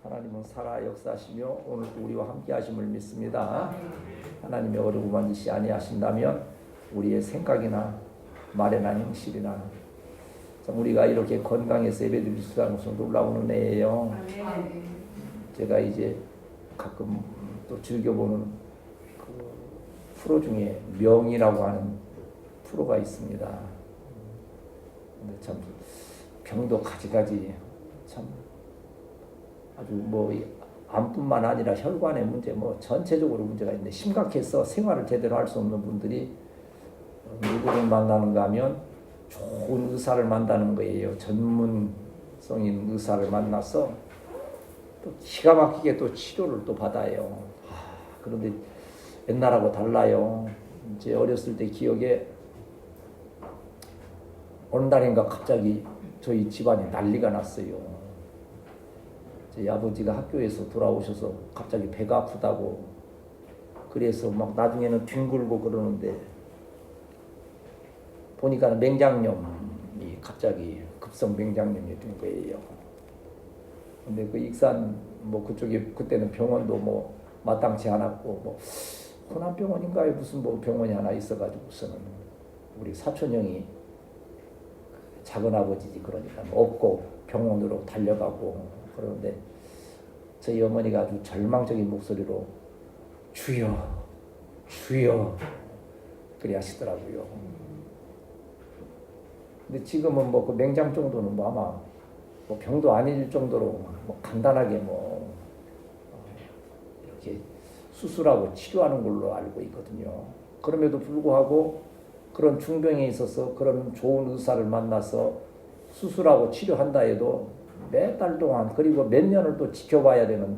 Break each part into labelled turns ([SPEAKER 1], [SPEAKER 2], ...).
[SPEAKER 1] 하나님은 살아 역사하시며 오늘도 우리와 함께 하심을 믿습니다. 하나님의 어려움만 이시 아니하신다면 우리의 생각이나 말이나 행실이나 우리가 이렇게 건강해서 예배드릴 수 있는 것은 놀라운 은혜예요. 제가 이제 가끔 또 즐겨보는 그 프로 중에 명이라고 하는 프로가 있습니다. 근데 참 병도 가지가지 참 아주 뭐 암뿐만 아니라 혈관의 문제 뭐 전체적으로 문제가 있는데 심각해서 생활을 제대로 할 수 없는 분들이 누구를 만나는가 하면 좋은 의사를 만나는 거예요. 전문성인 의사를 만나서 또 기가 막히게 또 치료를 또 받아요. 그런데 옛날하고 달라요. 제 어렸을 때 기억에 어느 날인가 갑자기 저희 집안이 난리가 났어요. 제 아버지가 학교에서 돌아오셔서 갑자기 배가 아프다고 그래서 막 나중에는 뒹굴고 그러는데 보니까 맹장염이 갑자기 급성 맹장염이 된 거예요. 근데 그 익산 뭐 그쪽에 그때는 병원도 뭐 마땅치 않았고 뭐 호남병원인가에 무슨 뭐 병원이 하나 있어가지고서는 우리 사촌 형이 작은 아버지지 그러니까 없고 병원으로 달려가고 그러는데 저희 어머니가 아주 절망적인 목소리로 주여 주여 그래 하시더라고요. 근데 지금은 뭐 그 맹장 정도는 뭐 아마 뭐 병도 아닐 정도로 뭐 간단하게 뭐 이렇게 수술하고 치료하는 걸로 알고 있거든요. 그럼에도 불구하고 그런 중병에 있어서 그런 좋은 의사를 만나서 수술하고 치료한다 해도 몇 달 동안 그리고 몇 년을 또 지켜봐야 되는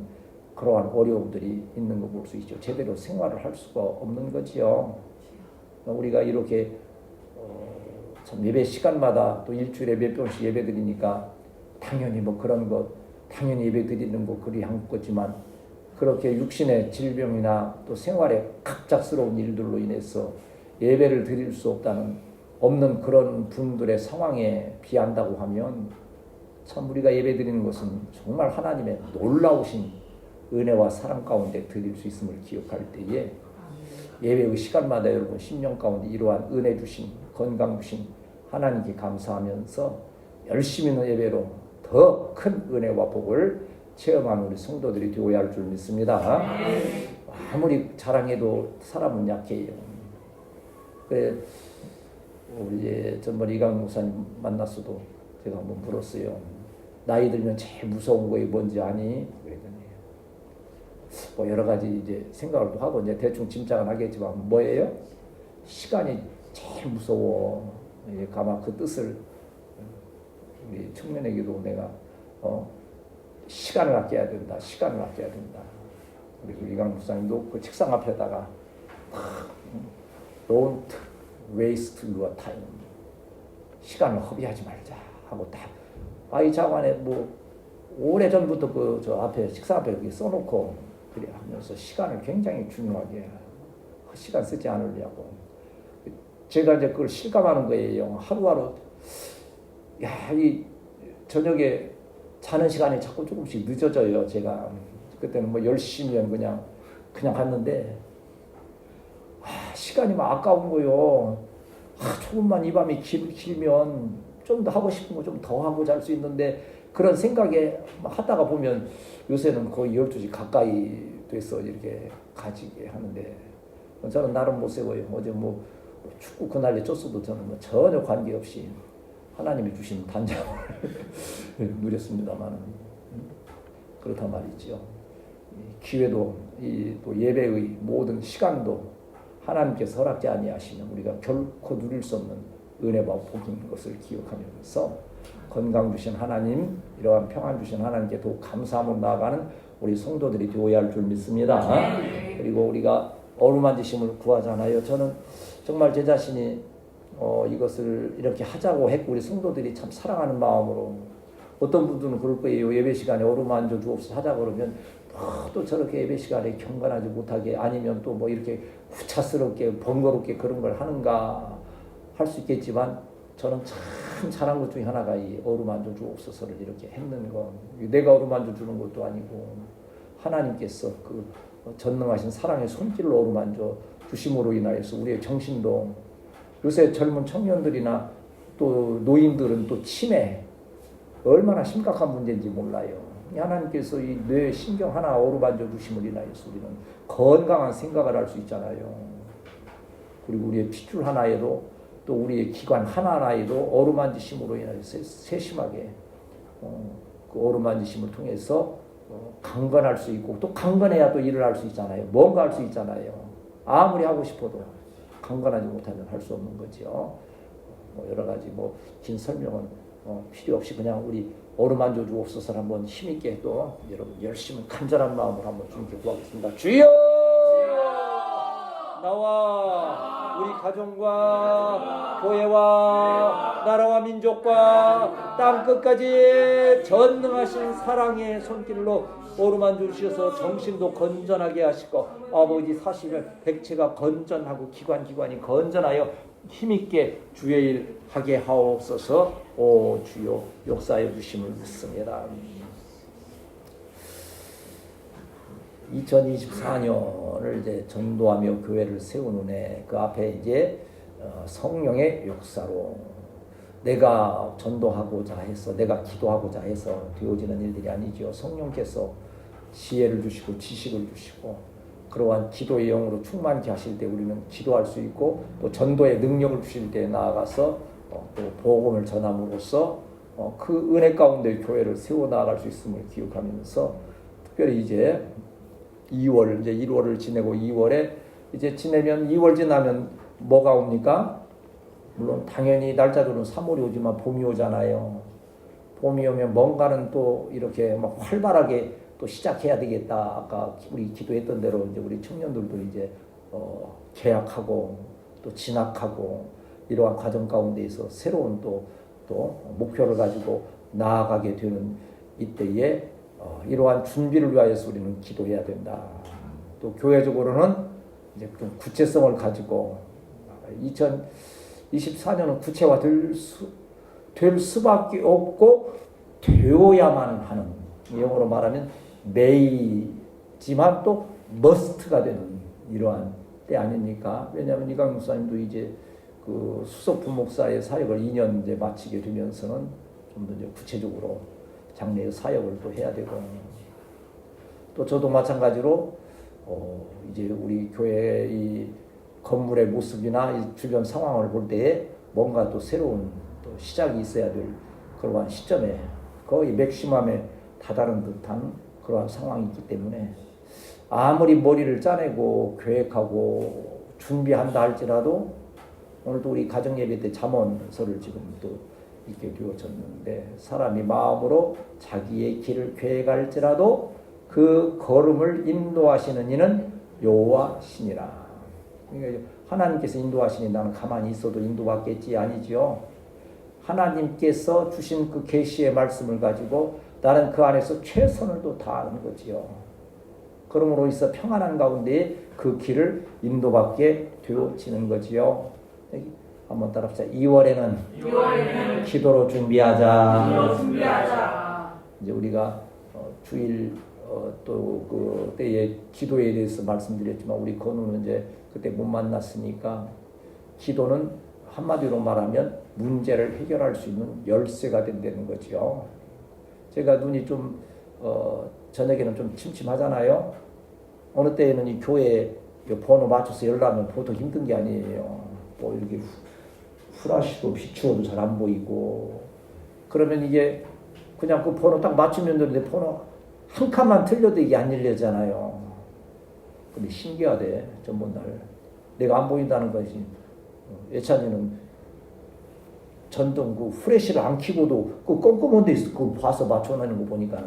[SPEAKER 1] 그러한 어려움들이 있는 거 볼 수 있죠. 제대로 생활을 할 수가 없는 거지요. 우리가 이렇게 참 예배 시간마다 또 일주일에 몇 번씩 예배 드리니까 당연히 뭐 그런 것 당연히 예배 드리는 거 그리 한 거지만 그렇게 육신의 질병이나 또 생활의 갑작스러운 일들로 인해서 예배를 드릴 수 없는 그런 분들의 상황에 비한다고 하면 참 우리가 예배 드리는 것은 정말 하나님의 놀라우신 은혜와 사랑 가운데 드릴 수 있음을 기억할 때에 예배의 시간마다 여러분 심령 가운데 이러한 은혜 주신 건강 주신 하나님께 감사하면서 열심히 있는 예배로 더 큰 은혜와 복을 체험하는 우리 성도들이 되어야 할 줄 믿습니다. 아무리 자랑해도 사람은 약해요. 그래 우리 전번 이강 목사님 만났어도 제가 한번 물었어요. 나이 들면 제일 무서운 거에 뭔지 아니? 그랬더니 뭐 여러 가지 이제 생각을 또 하고 이제 대충 짐작은 하겠지만 뭐예요? 시간이 제일 무서워. 가만 그 뜻을 우리 청년에게도 내가 시간을 아껴야 된다. 시간을 아껴야 된다. 그리고 이강 목사님도 그 책상 앞에다가 Don't waste your time. 시간을 허비하지 말자 하고 딱 아이 자관에 뭐 오래전부터 그 저 앞에 식사 앞에 이렇게 써놓고 그래 하면서 시간을 굉장히 중요하게 시간 쓰지 않으려고 제가 이제 그걸 실감하는 거예요. 하루하루 이 저녁에 자는 시간이 자꾸 조금씩 늦어져요. 제가 그때는 뭐 10시면 그냥 갔는데 시간이 막 아까운 거요. 조금만 이 밤이 길면 좀 더 하고 싶은 거 좀 더 하고 잘 수 있는데 그런 생각에 하다가 보면 요새는 거의 12시 가까이 돼서 이렇게 가지게 하는데 저는 나름 못 세워요. 어제 뭐 축구 그날에 쪘어도 저는 뭐 전혀 관계없이 하나님이 주신 단장을 누렸습니다만 그렇단 말이죠. 기회도 또 예배의 모든 시간도 하나님께서 허락지 아니하시면 우리가 결코 누릴 수 없는 은혜와 복인 것을 기억하면서 건강 주신 하나님, 이러한 평안 주신 하나님께 더욱 감사함으로 나아가는 우리 성도들이 되어야 할 줄 믿습니다. 그리고 우리가 어루만지심을 구하잖아요. 저는 정말 제 자신이 이것을 이렇게 하자고 했고 우리 성도들이 참 사랑하는 마음으로 어떤 분들은 그럴 거예요. 예배 시간에 어루만져 주옵소서 하자고 그러면 또 저렇게 예배 시간에 경건하지 못하게 아니면 또 뭐 이렇게 후차스럽게 번거롭게 그런 걸 하는가 할 수 있겠지만 저는 참 큰 잘한 것 중에 하나가 이 어루만져 주옵소서를 이렇게 했는 거. 내가 어루만져 주는 것도 아니고 하나님께서 그 전능하신 사랑의 손길로 어루만져 주심으로 인하여서 우리의 정신도, 요새 젊은 청년들이나 또 노인들은 또 치매 얼마나 심각한 문제인지 몰라요. 하나님께서 이 뇌 신경 하나 어루만져 주심을 인하여서 우리는 건강한 생각을 할 수 있잖아요. 그리고 우리의 핏줄 하나에도 또 우리의 기관 하나하나에도 어루만지심으로 인해서 세심하게 그 어루만지심을 통해서 강건할 수 있고, 또 강건해야 또 일을 할 수 있잖아요. 뭔가 할 수 있잖아요. 아무리 하고 싶어도 강건하지 못하면 할 수 없는 거죠. 여러 가지 긴 설명은 필요 없이 그냥 우리 어루만져 주옵소서 한번 힘있게 또 여러분 열심히 간절한 마음으로 한번 주님께 구하겠습니다. 주여! 나와 우리 가정과 교회와 나라와 민족과 땅 끝까지 전능하신 사랑의 손길로 어루만져 주셔서 정신도 건전하게 하시고 아버지 사시면 백체가 건전하고 기관이 건전하여 힘있게 주의 일 하게 하옵소서. 오 주여 역사해 주심을 믿습니다. 2024년을 이제 전도하며 교회를 세우는 해, 그 앞에 이제 성령의 역사로 내가 전도하고자 해서, 내가 기도하고자 해서 되어지는 일들이 아니죠. 성령께서 지혜를 주시고 지식을 주시고 그러한 기도의 영으로 충만케 하실 때 우리는 기도할 수 있고, 또 전도의 능력을 주실 때 나아가서 또 복음을 전함으로써 그 은혜 가운데 교회를 세워 나아갈 수 있음을 기억하면서, 특별히 이제 2월, 이제 1월을 지내고 2월에 이제 지내면 2월 지나면 뭐가 옵니까? 물론 당연히 날짜로는 3월이 오지만 봄이 오잖아요. 봄이 오면 뭔가는 또 이렇게 막 활발하게 또 시작해야 되겠다. 아까 우리 기도했던 대로 이제 우리 청년들도 이제 계약하고 또 진학하고 이러한 과정 가운데에서 새로운 또 목표를 가지고 나아가게 되는 이때에 이러한 준비를 위하여서 우리는 기도해야 된다. 또 교회적으로는 이제 좀 구체성을 가지고 2024년은 구체화 될 수밖에 없고 되어야만 하는, 영어로 말하면 메이지만 또 머스트가 되는 이러한 때 아닙니까? 왜냐하면 이강 목사님도 이제 그 수석 부목사의 사역을 2년 이제 마치게 되면서는 좀 더 이제 구체적으로 장래의 사역을 또 해야 되고, 또 저도 마찬가지로 이제 우리 교회 이 건물의 모습이나 이 주변 상황을 볼 때에 뭔가 또 새로운 또 시작이 있어야 될 그러한 시점에 거의 맥시멈에 다다른 듯한 그러한 상황이 있기 때문에 아무리 머리를 짜내고 계획하고 준비한다 할지라도, 오늘도 우리 가정예배 때 잠언서를 지금 또 있게 되어졌는데, 사람이 마음으로 자기의 길을 계획할지라도 그 걸음을 인도하시는 이는 여호와시니라. 그러니까 하나님께서 인도하시니 나는 가만히 있어도 인도받겠지 아니지요. 하나님께서 주신 그 계시의 말씀을 가지고 나는 그 안에서 최선을 또 다하는 거지요. 그러므로 있어 평안한 가운데 그 길을 인도받게 되어지는 거지요. 한번 따라합시다. 2월에는 기도로 준비하자. 이제 우리가 주일 또 그 때에 기도에 대해서 말씀드렸지만, 우리 건우는 이제 그때 못 만났으니까, 기도는 한마디로 말하면 문제를 해결할 수 있는 열쇠가 된다는 거죠. 제가 눈이 좀 저녁에는 좀 침침하잖아요. 어느 때에는 이 교회 번호 맞춰서 열라면 보통 힘든 게 아니에요. 뭐 이렇게 후라시도 비추어도 잘 안 보이고, 그러면 이게 그냥 그 번호 딱 맞추면 되는데 번호 한 칸만 틀려도 이게 안 열리잖아요. 근데 신기하대. 전번날 내가 안 보인다는 것이, 예찬이는 전등 그 후레쉬를 안 켜고도 그 꼼꼼한 데 있어. 그거 봐서 맞춰놓는 거 보니까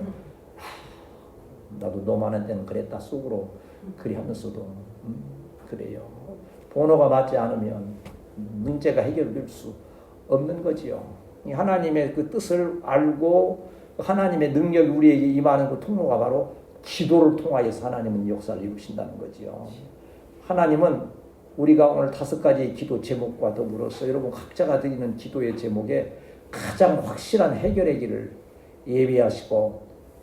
[SPEAKER 1] 나도 너만한 때는 그랬다 속으로 그리 하면서도 그래요. 번호가 맞지 않으면 문제가 해결될 수 없는 거지요. 하나님의 그 뜻을 알고 하나님의 능력이 우리에게 임하는 그 통로가 바로 기도를 통하여서 하나님은 역사를 이루신다는 거지요. 하나님은 우리가 오늘 5가지의 기도 제목과 더불어서 여러분 각자가 드리는 기도의 제목에 가장 확실한 해결의 길을 예비하시고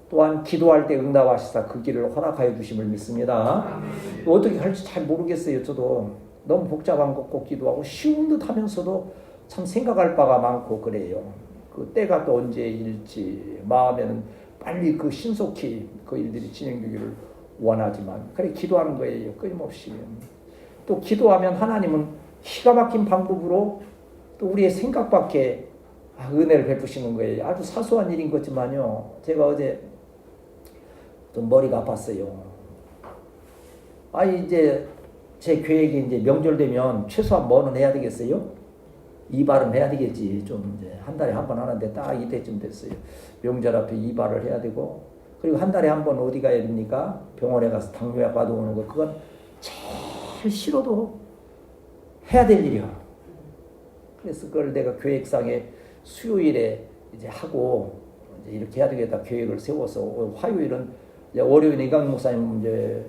[SPEAKER 1] 또한 기도할 때 응답하시사 그 길을 허락하여 주심을 믿습니다. 어떻게 할지 잘 모르겠어요. 저도 너무 복잡한 것 같기도 하고 쉬운 듯 하면서도 참 생각할 바가 많고 그래요. 그 때가 또 언제일지 마음에는 빨리 그 신속히 그 일들이 진행되기를 원하지만 그래 기도하는 거예요. 끊임없이. 또 기도하면 하나님은 기가 막힌 방법으로 또 우리의 생각 밖에 은혜를 베푸시는 거예요. 아주 사소한 일인 거지만요. 제가 어제 좀 머리가 아팠어요. 이제 제 계획이 이제 명절 되면 최소한 뭐는 해야 되겠어요? 이발은 해야 되겠지. 좀 이제 한 달에 한 번 하는데 딱 이때쯤 됐어요. 명절 앞에 이발을 해야 되고 그리고 한 달에 한 번 어디 가야 됩니까? 병원에 가서 당뇨약 받아오는 거. 그건 제일 싫어도 해야 될 일이야. 그래서 그걸 내가 계획상에 수요일에 이제 하고 이제 이렇게 해야 되겠다 계획을 세워서 화요일은 이제 월요일에 이강 목사님 이제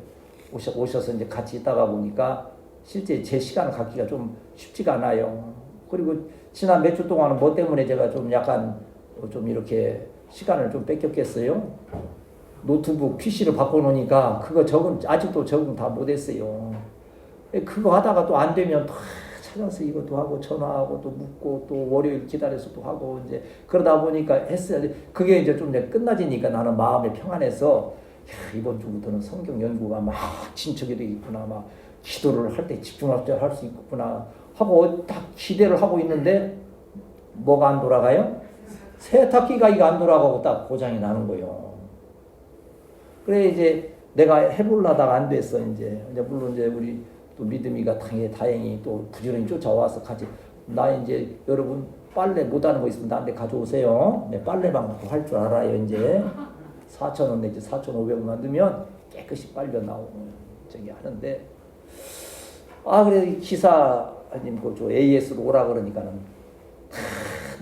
[SPEAKER 1] 오셔서 이제 같이 있다가 보니까 실제 제 시간을 갖기가 좀 쉽지가 않아요. 그리고 지난 몇 주 동안은 뭐 때문에 제가 좀 약간 좀 이렇게 시간을 좀 뺏겼겠어요. 노트북 PC를 바꿔놓으니까 그거 아직도 적응 다 못했어요. 그거 하다가 또 안 되면 또 찾아서 이것도 하고 전화하고 또 묻고 또 월요일 기다려서 또 하고 이제 그러다 보니까 했어야 돼. 그게 이제 좀 끝나지니까 나는 마음이 평안해서 이번 주부터는 성경 연구가 막 진척이 되겠구나, 막 기도를 할 때 집중할 때 할 수 있겠구나 하고 딱 기대를 하고 있는데 뭐가 안 돌아가요? 세탁기가 이거 안 돌아가고 딱 고장이 나는 거예요. 그래 이제 내가 해보려다가 안 됐어. 이제 물론 이제 우리 또 믿음이가 다행히 또 부지런히 쫓아와서 같이 나 이제 여러분 빨래 못하는 거 있으면 나한테 가져오세요. 네, 빨래만 할 줄 알아요. 이제 4,000원 내지 4,500원만 넣으면 깨끗이 빨려 나오고 저기 하는데 그래 기사님 그 AS로 오라 그러니까는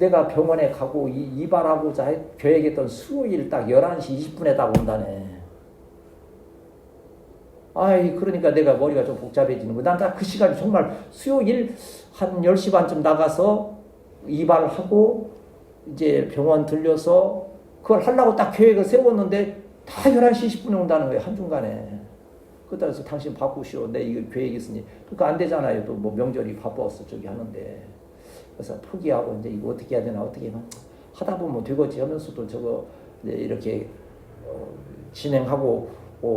[SPEAKER 1] 내가 병원에 가고 이발하고자 계획했던 수요일 딱 11시 20분에 딱 온다네. 그러니까 내가 머리가 좀 복잡해지는 거야. 난 딱 그 시간이 정말 수요일 한 10시 반쯤 나가서 이발하고 이제 병원 들려서 그걸 하려고 딱 계획을 세웠는데 다 11시 20분에 온다는 거예요. 한중간에. 그래서 당신 바꾸시오. 내 이거 계획이 있으니. 그거 안 되잖아요. 또 뭐 명절이 바빠서 저기 하는데. 그래서 포기하고 이제 이거 어떻게 해야 되나 어떻게 하다 보면 되겠지 하면서도 저거 이제 이렇게 진행하고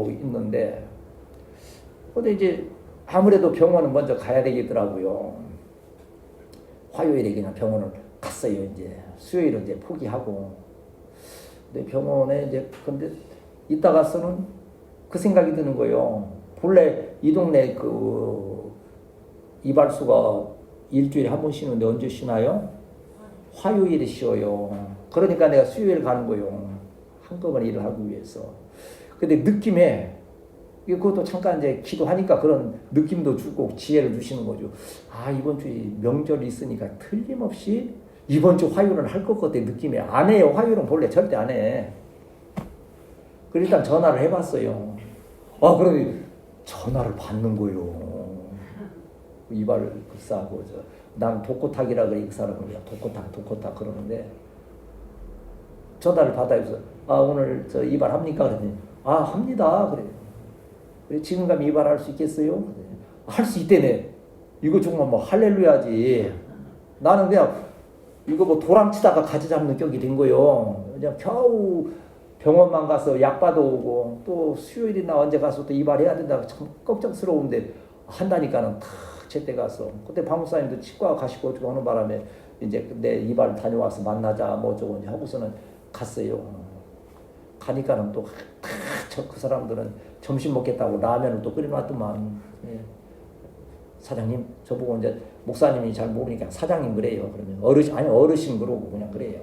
[SPEAKER 1] 있는데 근데 이제 아무래도 병원은 먼저 가야 되겠더라고요. 화요일에 그냥 병원을 갔어요. 이제 수요일은 이제 포기하고. 근데 병원에 이제 근데 이따 가서는 그 생각이 드는 거예요. 본래 이 동네 그 이발소가 일주일에 한 번 쉬는데 언제 쉬나요? 화요일에 쉬어요. 그러니까 내가 수요일 가는 거예요. 한꺼번에 일을 하기 위해서. 근데 느낌에 그것도 잠깐 이제 기도하니까 그런 느낌도 주고 지혜를 주시는 거죠. 이번 주에 명절이 있으니까 틀림없이 이번 주 화요일은 할 것 같아 느낌에. 안 해요. 화요일은 본래 절대 안 해. 그래서 일단 전화를 해봤어요. 그럼 전화를 받는 거예요. 이발 급사하고 난 독고탁이라 그래. 그 사람은 독고탁 그러는데 전화를 받아요. 오늘 저 이발 합니까? 그랬더니 합니다. 그래. 지금 가면 이발할 수 있겠어요? 할 수 있대네. 이거 정말 뭐 할렐루야지. 나는 그냥 이거 뭐 도랑치다가 가지 잡는 격이 된 거요. 그냥 겨우 병원만 가서 약 받아오고 또 수요일이나 언제 가서 또 이발해야 된다고 참 걱정스러운데 한다니까는 다 제때 가서 그때 방목사님도 치과 가시고 어쩌고 하는 바람에 이제 내 이발 다녀와서 만나자 뭐 어쩌고 하고서는 갔어요. 가니까는 또 그 사람들은 점심 먹겠다고 라면을 또 끓여놨더만. 사장님 저보고 이제 목사님이 잘 모르니까 사장님 그래요. 그러면 어르신 그러고 그냥 그래요.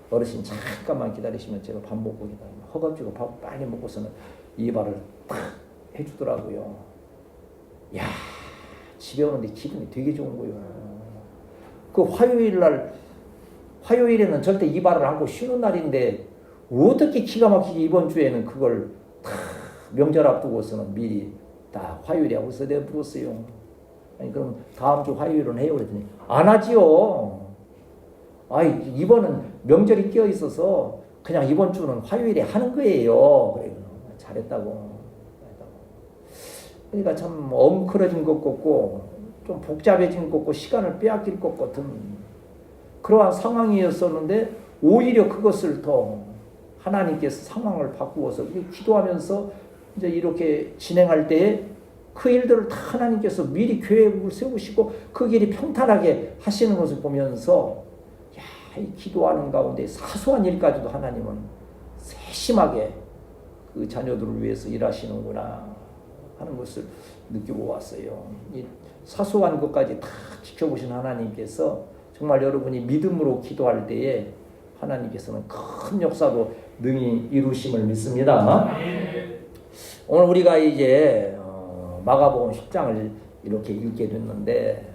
[SPEAKER 1] 어르신 잠깐만 기다리시면 제가 밥 먹고 기다리면 허겁지겁 밥 빨리 먹고서는 이발을 탁 해주더라고요. 야 집에 오는데 기분이 되게 좋은 거예요. 그 화요일에는 절대 이발을 하고 쉬는 날인데 어떻게 기가 막히게 이번 주에는 그걸 다 명절 앞두고서는 미리 다 화요일에 하고서 내가 물었어요. 그럼 다음 주 화요일은 해요? 그랬더니 안 하지요. 이번은 명절이 끼어 있어서 그냥 이번 주는 화요일에 하는 거예요. 그래, 잘했다고. 그러니까 참 엉클어진 것 같고 좀 복잡해진 것 같고 시간을 빼앗길 것 같은 그러한 상황이었었는데 오히려 그것을 더 하나님께서 상황을 바꾸어서 기도하면서 이제 이렇게 진행할 때에 그 일들을 다 하나님께서 미리 계획을 세우시고 그 길이 평탄하게 하시는 것을 보면서 이 기도하는 가운데 사소한 일까지도 하나님은 세심하게 그 자녀들을 위해서 일하시는구나 하는 것을 느끼고 왔어요. 이 사소한 것까지 다 지켜보신 하나님께서 정말 여러분이 믿음으로 기도할 때에 하나님께서는 큰 역사도 능히 이루심을 믿습니다. 오늘 우리가 이제 마가복음 10장을 이렇게 읽게 됐는데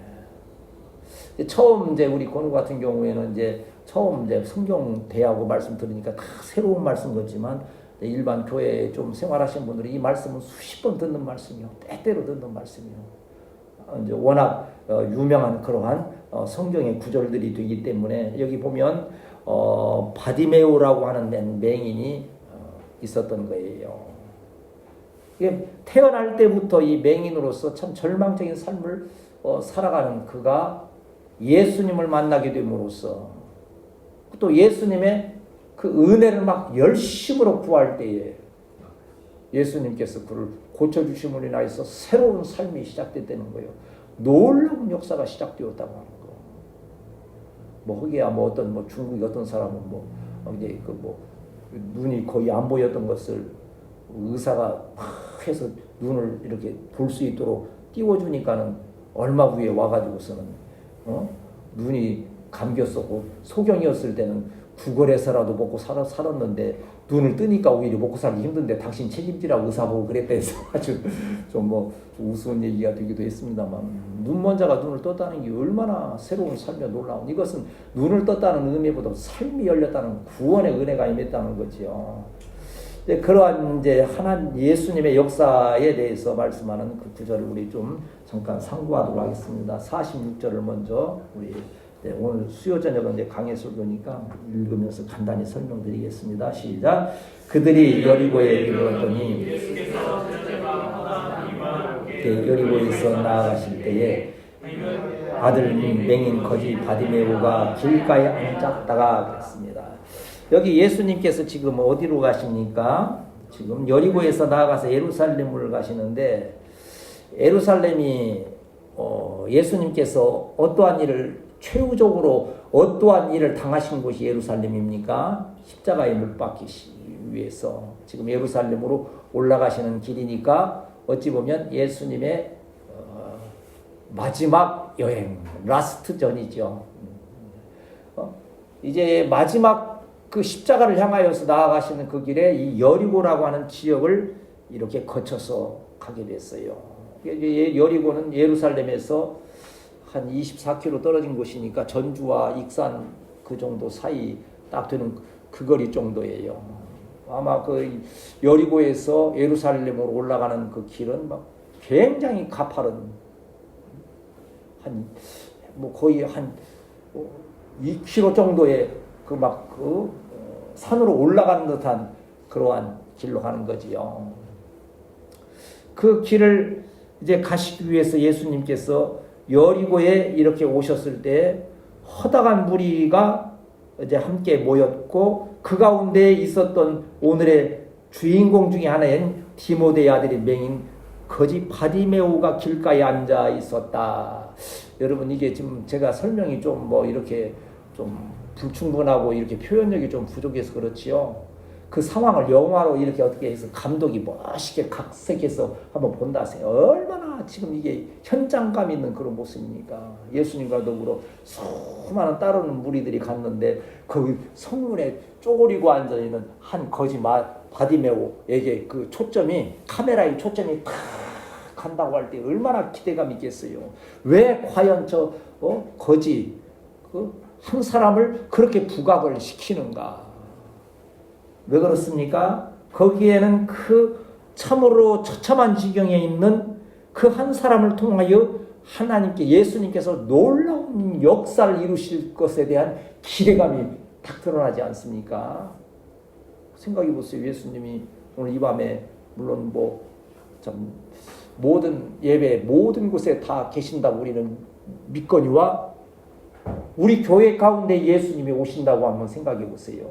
[SPEAKER 1] 처음 이제 우리 권우 같은 경우에는 이제 처음 이제 성경 대하고 말씀 들으니까 다 새로운 말씀 같지만 일반 교회에 좀 생활하시는 분들이 이 말씀은 수십 번 듣는 말씀이요, 때때로 듣는 말씀이요. 이제 워낙 유명한 그러한 성경의 구절들이 되기 때문에 여기 보면 바디메오라고 하는 맹인이 있었던 거예요. 이게 태어날 때부터 이 맹인으로서 참 절망적인 삶을 살아가는 그가 예수님을 만나게 됨으로써 또 예수님의 그 은혜를 막 열심으로 구할 때에 예수님께서 그를 고쳐주심으로 인하여서 새로운 삶이 시작됐다는 거예요. 놀라운 역사가 시작되었다고 하는 거. 거기야 어떤 중국의 어떤 사람은 이제 눈이 거의 안 보였던 것을 의사가 막 해서 눈을 이렇게 볼 수 있도록 띄워주니까는 얼마 후에 와가지고서는 눈이 감겼었고 소경이었을 때는 구걸해서라도 먹고 살았는데 눈을 뜨니까 오히려 먹고 살기 힘든데 당신 책임지라고 의사 보고 그랬다 해서 아주 좀 우스운 얘기가 되기도 했습니다만 눈먼자가 눈을 떴다는 게 얼마나 새로운 삶에 놀라운 이것은 눈을 떴다는 의미보다 삶이 열렸다는 구원의 은혜가 임했다는 거지요. 그러한 이제 예수님의 역사에 대해서 말씀하는 그 구절을 우리 좀 잠깐 상고하도록 하겠습니다. 46절을 먼저 우리 오늘 수요 저녁은 이제 강의 설교니까 읽으면서 간단히 설명드리겠습니다. 시작. 그들이 여리고에 이르렀더니 여리고에서 나아가실 때에 아들 맹인 거지 바디메오가 길가에 앉았다가 그랬습니다. 여기 예수님께서 지금 어디로 가십니까? 지금 여리고에서 나아가서 예루살렘을 가시는데 예루살렘이 예수님께서 어떠한 일을 최후적으로 어떠한 일을 당하신 곳이 예루살렘입니까? 십자가에 못 박히기 위해서 지금 예루살렘으로 올라가시는 길이니까 어찌 보면 예수님의 마지막 여행, 라스트 전이죠. 이제 마지막 그 십자가를 향하여서 나아가시는 그 길에 이 여리고라고 하는 지역을 이렇게 거쳐서 가게 됐어요. 여리고는 예루살렘에서 한 24km 떨어진 곳이니까 전주와 익산 그 정도 사이 딱 되는 그 거리 정도예요. 아마 그 여리고에서 예루살렘으로 올라가는 그 길은 막 굉장히 가파른 거의 한 2km 정도의 그 산으로 올라가는 듯한 그러한 길로 가는 거지요. 그 길을 이제 가시기 위해서 예수님께서 여리고에 이렇게 오셨을 때 허다한 무리가 이제 함께 모였고 그 가운데 있었던 오늘의 주인공 중에 하나인 디모데의 아들인 맹인 거지 바디메오가 길가에 앉아 있었다. 여러분 이게 지금 제가 설명이 좀 이렇게 좀 불충분하고 이렇게 표현력이 좀 부족해서 그렇지요. 그 상황을 영화로 이렇게 어떻게 해서 감독이 멋있게 각색해서 한번 본다 하세요. 얼마나 지금 이게 현장감 있는 그런 모습입니까? 예수님과 더불어 수많은 따르는 무리들이 갔는데 거기 성문에 쪼그리고 앉아있는 한 거지 바디메오에게 그 카메라의 초점이 탁 간다고 할 때 얼마나 기대감이 있겠어요. 왜 과연 거지 한 사람을 그렇게 부각을 시키는가? 왜 그렇습니까? 거기에는 그 참으로 처참한 지경에 있는 그 한 사람을 통하여 하나님께 예수님께서 놀라운 역사를 이루실 것에 대한 기대감이 딱 드러나지 않습니까? 생각해 보세요. 예수님이 오늘 이 밤에 물론 참 모든 예배 모든 곳에 다 계신다고 우리는 믿거니와 우리 교회 가운데 예수님이 오신다고 한번 생각해 보세요.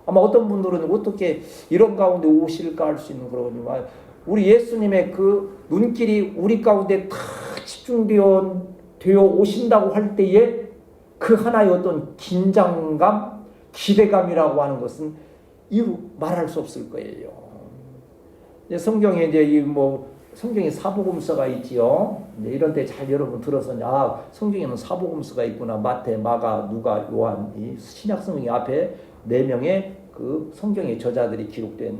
[SPEAKER 1] 아마 어떤 분들은 어떻게 이런 가운데 오실까 할 수 있는 그러거니와 우리 예수님의 그 눈길이 우리 가운데 다 집중되어 오신다고 할 때에 그 하나의 어떤 긴장감, 기대감이라고 하는 것은 이루 말할 수 없을 거예요. 성경에 이제 성경에 사복음서가 있지요. 이런 때 잘 여러분 들어서 성경에는 사복음서가 있구나. 마태, 마가, 누가, 요한 이 신약 성경 앞에 4명의 그 성경의 저자들이 기록된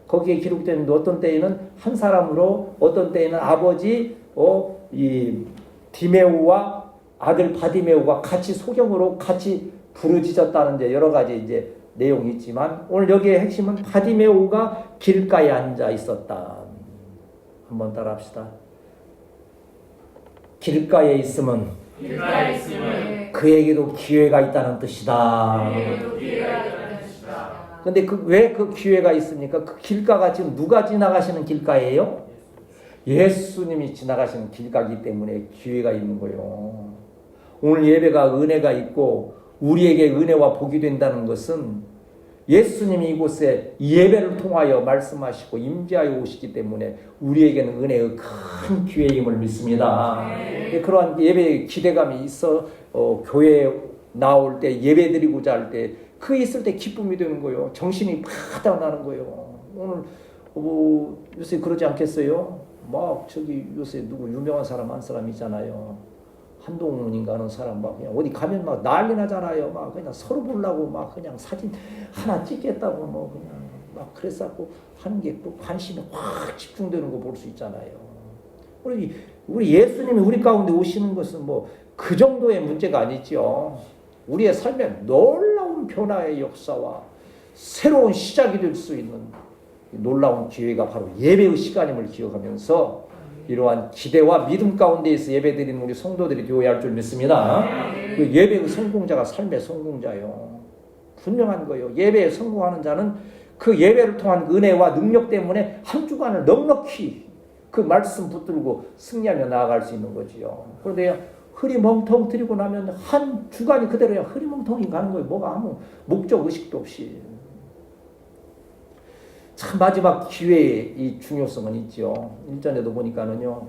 [SPEAKER 1] 거기에 기록된 어떤 때에는 한 사람으로 어떤 때에는 아버지 이 디메오와 아들 바디메오가 같이 소경으로 같이 부르짖었다는 이제 여러 가지 이제 내용이 있지만 오늘 여기에 핵심은 바디메오가 길가에 앉아 있었다. 한번 따라합시다. 길가에 있으면 그에게도 기회가 있다는 뜻이다. 근데 왜 그 기회가 있습니까? 그 길가가 지금 누가 지나가시는 길가예요? 예수님이 지나가시는 길가이기 때문에 기회가 있는 거예요. 오늘 예배가 은혜가 있고 우리에게 은혜와 복이 된다는 것은 예수님이 이곳에 예배를 통하여 말씀하시고 임재하여 오시기 때문에 우리에게는 은혜의 큰 기회임을 믿습니다. 그러한 예배의 기대감이 있어 교회에 나올 때 예배 드리고자 할 때 그 있을 때 기쁨이 되는 거예요. 정신이 바닥 나는 거예요. 오늘 요새 그러지 않겠어요? 요새 누구 유명한 사람 한 사람 있잖아요. 한동훈인가 하는 사람 그냥 어디 가면 난리 나잖아요. 그냥 서로 보려고 그냥 사진 하나 찍겠다고 그냥 그랬었고 하는 게 관심이 확 집중되는 거 볼 수 있잖아요. 우리 예수님이 우리 가운데 오시는 것은 그 정도의 문제가 아니죠. 우리의 삶에 놀라운 변화의 역사와 새로운 시작이 될 수 있는 놀라운 기회가 바로 예배의 시간임을 기억하면서 이러한 기대와 믿음 가운데에서 예배드리는 우리 성도들이 되어야 할 줄 믿습니다. 그 예배의 성공자가 삶의 성공자예요. 분명한 거예요. 예배에 성공하는 자는 그 예배를 통한 은혜와 능력 때문에 한 주간을 넉넉히 그 말씀 붙들고 승리하며 나아갈 수 있는 거지요. 그런데 흐리멍텅 드리고 나면 한 주간이 그대로 그냥 흐리멍텅이 가는 거예요. 뭐가 아무 목적 의식도 없이. 참 마지막 기회의 이 중요성은 있죠. 일전에도 보니까는요.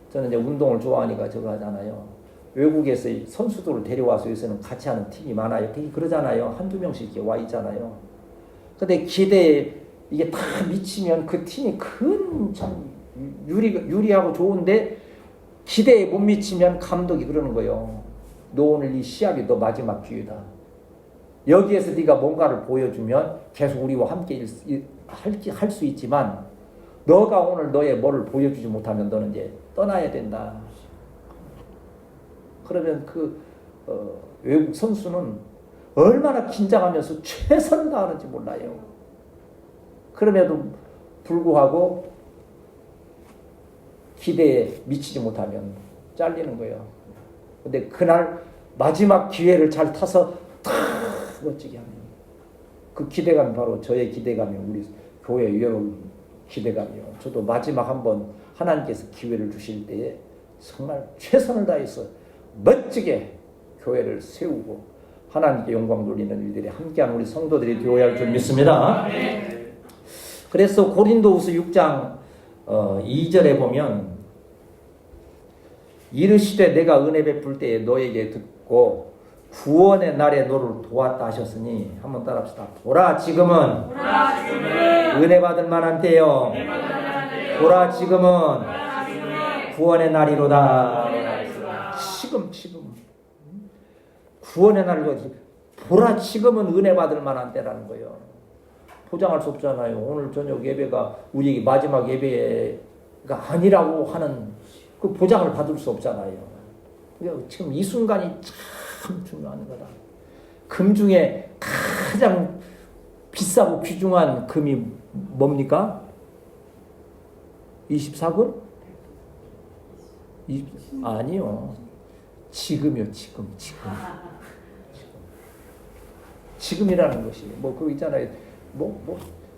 [SPEAKER 1] 저는 이제 운동을 좋아하니까 저거 하잖아요. 외국에서 선수들을 데려와서 요새는 같이 하는 팀이 많아요. 되게 그러잖아요. 한두 명씩 이렇게 와 있잖아요. 근데 기대에 이게 다 미치면 그 팀이 참 유리하고 좋은데 기대에 못 미치면 감독이 그러는 거예요. 너 오늘 이 시합이 너 마지막 기회다. 여기에서 네가 뭔가를 보여주면 계속 우리와 함께 할 수 있지만 너가 오늘 너의 뭐를 보여주지 못하면 너는 이제 떠나야 된다. 그러면 외국 선수는 얼마나 긴장하면서 최선을 다하는지 몰라요. 그럼에도 불구하고 기대에 미치지 못하면 잘리는 거예요. 근데 그날 마지막 기회를 잘 타서 탁 멋지게 하면 그 기대감이 바로 저의 기대감이 우리 교회 여러분 기대감이요. 저도 마지막 한번 하나님께서 기회를 주실 때에 정말 최선을 다해서 멋지게 교회를 세우고 하나님께 영광 돌리는 일들이 함께한 우리 성도들이 되어야 할 줄 믿습니다. 그래서 고린도후서 6장 2절에 보면 이르시되 내가 은혜 베풀 때에 너에게 듣고 구원의 날에 너를 도왔다 하셨으니 한번 따라합시다. 보라 지금은 은혜 받을 만한 때요. 보라 지금은 구원의 날이로다. 지금 구원의 날이로다. 보라 지금은 은혜 받을 만한 때라는 거예요. 포장할 수 없잖아요. 오늘 저녁 예배가 우리에게 마지막 예배가 아니라고 하는 그 보장을 받을 수 없잖아요. 지금 이 순간이 참 중요한 거다. 금 중에 가장 비싸고 귀중한 금이 뭡니까? 24금? 아니요. 지금이요. 지금. 지금이라는 것이 그 있잖아요.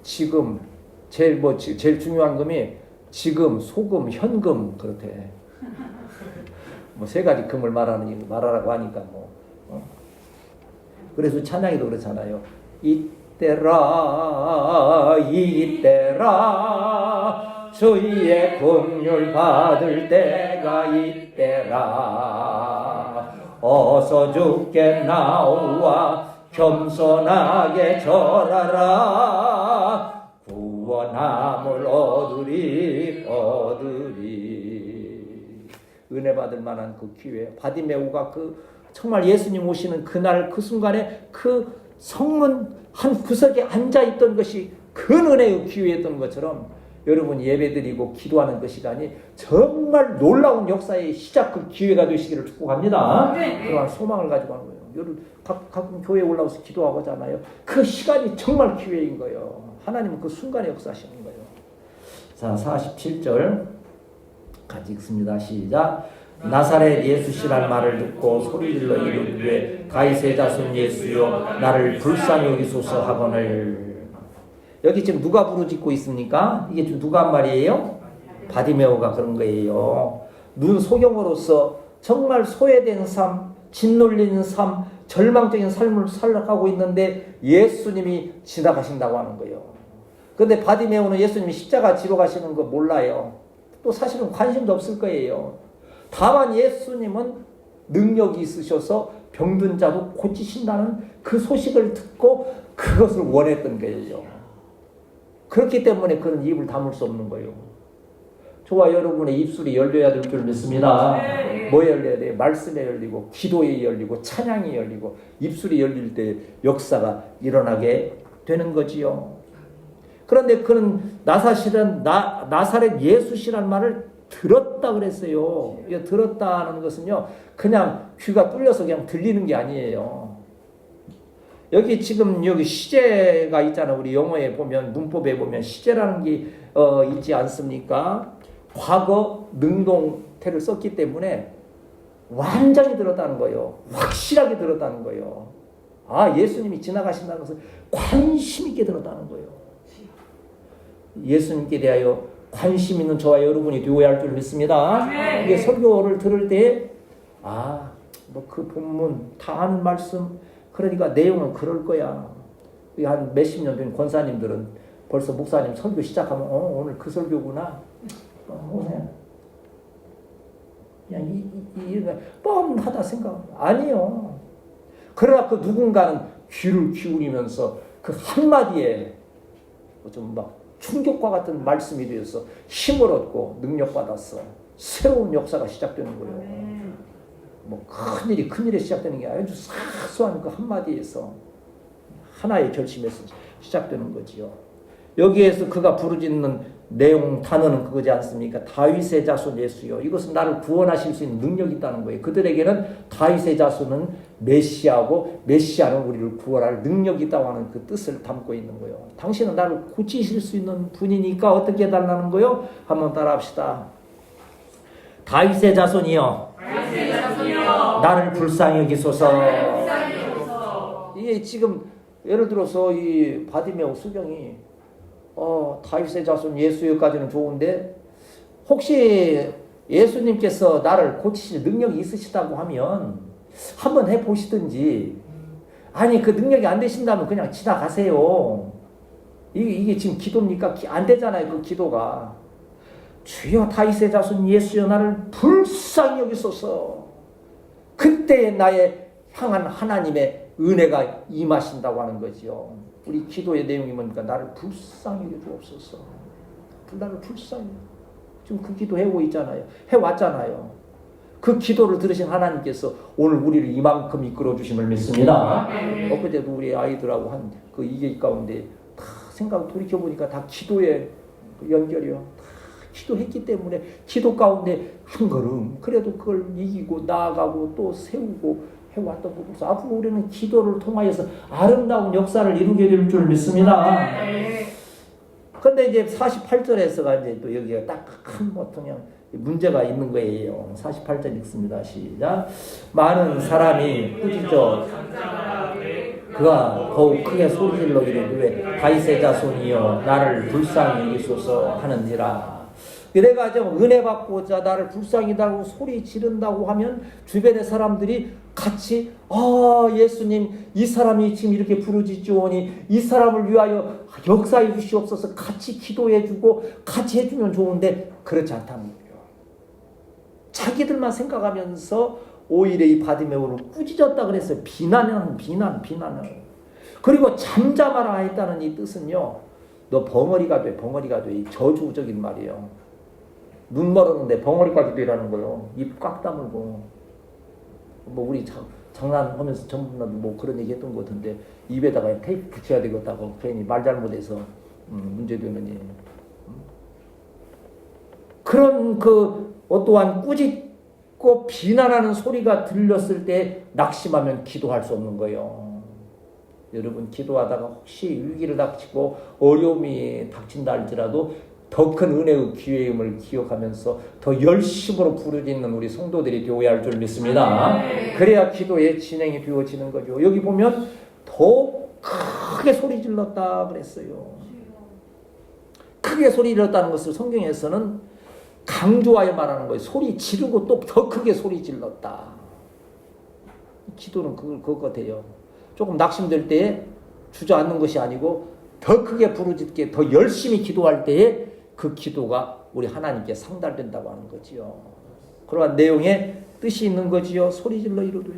[SPEAKER 1] 지금 제일 중요한 금이 지금, 소금, 현금 그렇대. 세 가지 금을 말하라고 하니까 그래서 찬양이도 그렇잖아요. 이때라 주의 긍휼 받을 때가 이때라. 어서 주께 나와 겸손하게 절하라. 구원함을 얻으리. 은혜 받을 만한 그 기회. 바디메오가 정말 예수님 오시는 그날 그 순간에 그 성문 한 구석에 앉아있던 것이 큰 은혜의 기회였던 것처럼 여러분 예배드리고 기도하는 그 시간이 정말 놀라운 역사의 시작 그 기회가 되시기를 축복합니다. 그러한 소망을 가지고 하는 거예요. 여러분 가끔 교회에 올라와서 기도하고 하잖아요. 그 시간이 정말 기회인 거예요. 하나님은 그 순간에 역사하시는 거예요. 자, 47절 같이 읽습니다. 시작. 나사렛 예수시란 말을 듣고 소리질러 이르되 다윗의 자손 예수여 나를 불쌍히 여기소서 하거늘. 여기 지금 누가 부르짖고 있습니까? 이게 누가 한 말이에요? 바디메오가 그런 거예요. 눈 소경으로서 정말 소외된 삶, 짓눌리는 삶, 절망적인 삶을 살아가고 있는데 예수님이 지나가신다고 하는 거예요. 그런데 바디메오는 예수님이 십자가 지러 가시는 거 몰라요. 또 사실은 관심도 없을 거예요. 다만 예수님은 능력이 있으셔서 병든 자도 고치신다는 그 소식을 듣고 그것을 원했던 거예요. 그렇기 때문에 그런 입을 다물 수 없는 거예요. 저와 여러분의 입술이 열려야 될 줄 믿습니다. 뭐에 열려야 돼요? 말씀에 열리고 기도에 열리고 찬양에 열리고 입술이 열릴 때 역사가 일어나게 되는 거지요. 그런데 그는 나사렛 예수시란 말을 들었다 그랬어요. 들었다는 것은요, 그냥 귀가 뚫려서 그냥 들리는 게 아니에요. 여기 지금 시제가 있잖아요. 우리 영어에 보면 문법에 보면 시제라는 게 있지 않습니까? 과거 능동태를 썼기 때문에 완전히 들었다는 거예요. 확실하게 들었다는 거예요. 예수님이 지나가신다는 것을 관심 있게 들었다는 거예요. 예수님께 대하여 관심 있는 저와 여러분이 되어야 할 줄 믿습니다. 이게 설교를 들을 때 그 본문 다 아는 말씀 그러니까 내용은 그럴 거야. 한 몇십 년 된 권사님들은 벌써 목사님 설교 시작하면 오늘 그 설교구나. 그냥 이런 뻔하다 생각. 아니요. 그러나 그 누군가는 귀를 기울이면서 그 한마디에 좀 충격과 같은 말씀이 되어서 힘을 얻고 능력받았어. 새로운 역사가 시작되는 거예요. 큰일이 시작되는 게 아주 사소한 그 한마디에서 하나의 결심에서 시작되는 거지요. 여기에서 그가 부르짖는 내용 단어는 그거지 않습니까? 다윗의 자손 예수요. 이것은 나를 구원하실 수 있는 능력이 있다는 거예요. 그들에게는 다윗의 자손은 메시아고 메시아는 우리를 구원할 능력이 있다고 하는 그 뜻을 담고 있는 거예요. 당신은 나를 고치실 수 있는 분이니까 어떻게 해달라는 거예요? 한번 따라합시다. 다윗의 자손이여. 나를 불쌍히 여기소서. 이게 지금 예를 들어서 이 바디메오 수경이 다윗의 자손 예수여까지는 좋은데 혹시 예수님께서 나를 고치실 능력이 있으시다고 하면 한번 해보시든지 아니 그 능력이 안 되신다면 그냥 지나가세요. 이게 지금 기도입니까? 안 되잖아요. 그 기도가. 주여 다윗의 자손 예수여 나를 불쌍히 여기소서. 그때 나의 향한 하나님의 은혜가 임하신다고 하는 거지요. 우리 기도의 내용이 뭡니까? 나를 불쌍히 여겨주옵소서. 나를 불쌍히. 지금 그 기도 해오고 있잖아요. 해왔잖아요. 그 기도를 들으신 하나님께서 오늘 우리를 이만큼 이끌어 주심을 믿습니다. 엊그제도 우리 아이들하고 한 그 이게 가운데 다 생각 돌이켜보니까 다 기도의 연결이요. 다 기도했기 때문에 기도 가운데 한 걸음 그래도 그걸 이기고 나아가고 또 세우고 해왔던 것으로 앞으로 우리는 기도를 통하여서 아름다운 역사를 이루게 될 줄 믿습니다. 그런데 이제 48절에서가 이제 또 여기가 딱 한 그냥 문제가 있는 거예요. 48절 읽습니다. 시작. 많은 사람이 꾸짖어 그가 더욱 크게 소리질러 이르되 다윗의 자손이여 나를 불쌍히 여기소서 하는지라. 내가 좀 은혜 받고자 나를 불쌍히 달고 소리 지른다고 하면 주변의 사람들이 같이 예수님 이 사람이 지금 이렇게 부르짖으오니 이 사람을 위하여 역사해 주시옵소서 같이 기도해 주고 같이 해주면 좋은데 그렇지 않다는 거예요. 자기들만 생각하면서 오히려 이 바디메오를 꾸짖었다 그랬어요. 비난을. 그리고 잠잠하라 했다는 이 뜻은요. 너 벙어리가 돼. 이 저주적인 말이에요. 눈 멀었는데 벙어리까지 되라는 거예요. 입 꽉 다물고. 뭐 우리 장난하면서 전부 뭐 그런 얘기 했던 것 같은데 입에다가 테이프 붙여야 되겠다고 괜히 말 잘못해서 문제되느니. 그런 어떠한 꾸짖고 비난하는 소리가 들렸을 때 낙심하면 기도할 수 없는 거예요. 여러분 기도하다가 혹시 위기를 닥치고 어려움이 닥친다 할지라도 더 큰 은혜의 기회임을 기억하면서 더 열심으로 부르짖는 우리 성도들이 되어야 할 줄 믿습니다. 그래야 기도의 진행이 되어지는 거죠. 여기 보면 더 크게 소리 질렀다 그랬어요. 크게 소리 질렀다는 것을 성경에서는 강조하여 말하는 거예요. 소리 지르고 또 더 크게 소리 질렀다. 기도는 그거 같아요. 조금 낙심될 때에 주저앉는 것이 아니고 더 크게 부르짖게 더 열심히 기도할 때에 그 기도가 우리 하나님께 상달된다고 하는 거지요. 그러한 내용의 뜻이 있는 거지요. 소리 질러 이루도요.